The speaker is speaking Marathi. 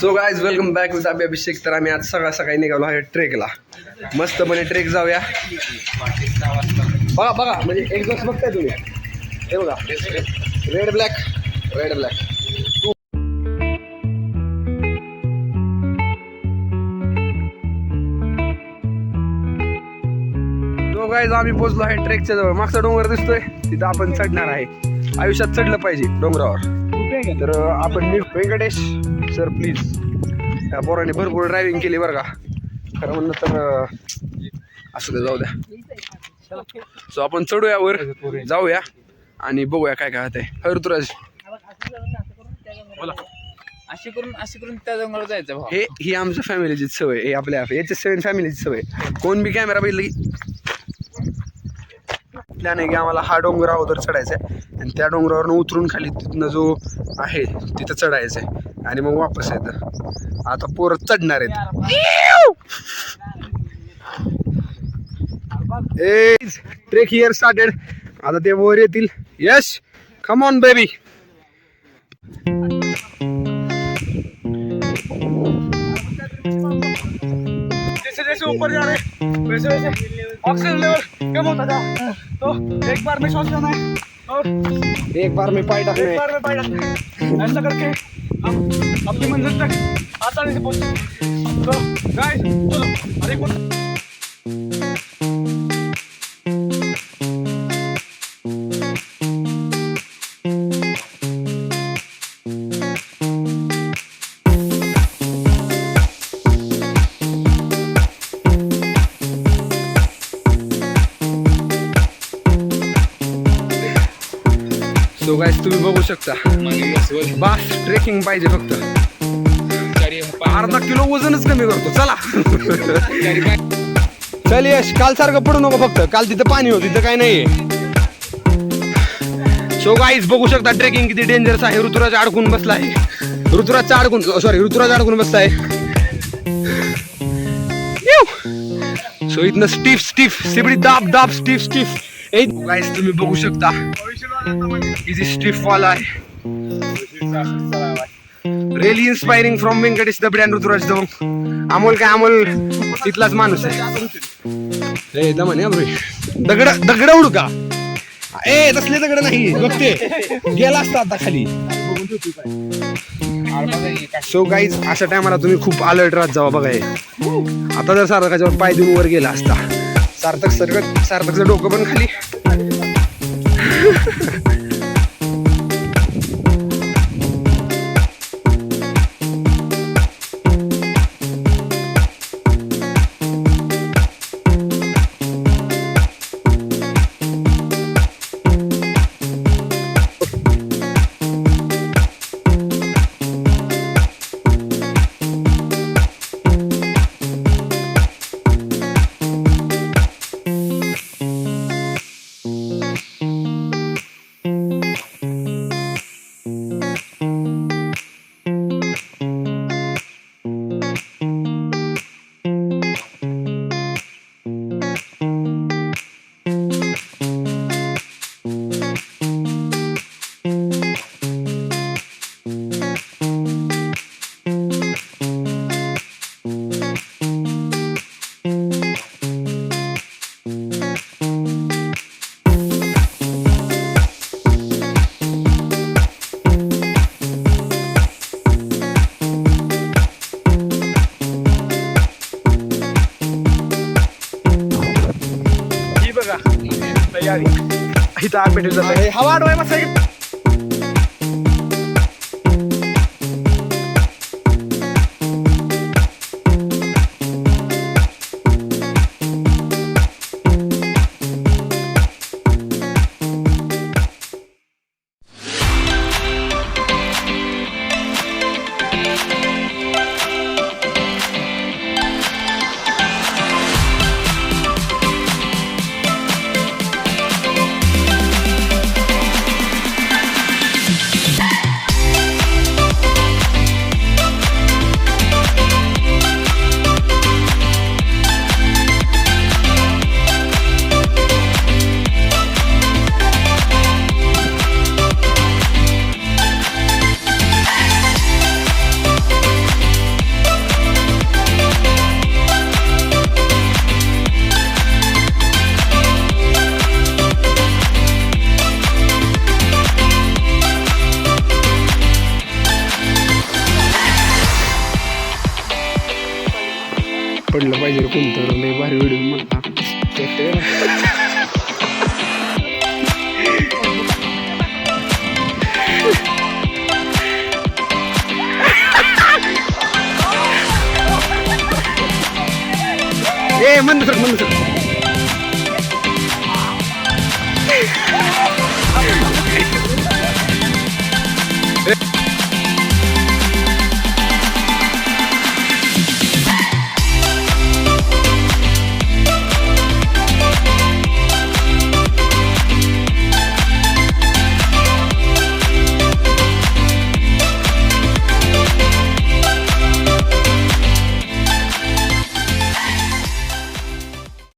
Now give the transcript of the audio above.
So guys welcome back with Abhishek. तर आम्ही आज सकाळी निघालो आहे ट्रेकला. मस्तपणे ट्रेक जाऊया. बघा बघा म्हणजे एक दिवस बघताय तुम्ही हे बघा रेड ब्लॅक. सो गाईज आम्ही पोहोचलो आहे ट्रेकच्या जवळ. मागचा डोंगर दिसतोय तिथं आपण चढणार आहे. आयुष्यात चढलं पाहिजे डोंगरावर. तर आपण व्यंकटेश सर प्लीज. त्या पोराने भरपूर ड्रायव्हिंग केली बरं का. खरं म्हणलं तर असं ते जाऊ द्या. सो आपण चढूया वर जाऊया आणि बघूया काय काय होतंय. हर ऋतुराज अशी करून त्या डोंगरावर जायचं भाऊ. ही आमच्या फॅमिलीची सवय. हे आपल्या याच्या 7 फॅमिलीची सवय. कोण बी कॅमेरा बघितलं की प्लॅन आहे की आम्हाला हा डोंगर अगोदर चढायचा आहे आणि त्या डोंगरावरून उतरून खाली तिथनं जो आहे तिथं चढायचं आहे आणि मग वापस यायचं. आता पोरं चढणार आहेत. Trek here started. आता ते वर येतील. Yes come on baby. जैसे जैसे ऊपर जा रहे हैं वैसे वैसे ऑक्सीजन लेवल कम होता जा. तो एक बार में सांस लेना है और एक बार में पाई डालना है. ऐसा करके हम अपनी मंजिल तक आसानी से पहुंच. तो गाइस चलो अरे सो गाइस तुम्ही बघू शकता. बास ट्रेकिंग पाहिजे फक्त. अर्धा किलो वजनच कमी करतो. चला चल यश काल सारखं पडू नको फक्त. काल तिथं पाणी होतं तिथं काय नाहीये. सो गाइस बघू शकता ट्रेकिंग किती डेंजरस आहे. ऋतुराज अडकून बसला आहे. ऋतुराज अडकून बसलाय. सो इथनं स्टीफ सिबडी दाब स्टीफ. गाइस तुम्ही बघू शकता किती स्टीफ फॉल आहे. Really inspiring from Venkatesh Dabade आणि ऋतुराज दवंग. अमोल तिथलाच माणूस आहे. दगड उडू का तसले दगड नाही बघते गेला असता आता खाली. सो गाईज अशा टायमाला तुम्ही खूप अलर्ट राहत जावा. बघा आता जर सार्थकाच्यावर पाय देऊन वर गेला असता सार्थकचं डोकं पण खाली. तयारी इथं आग पेटेल जात आहे. हवा अडवाय मस्त. ए मंद सर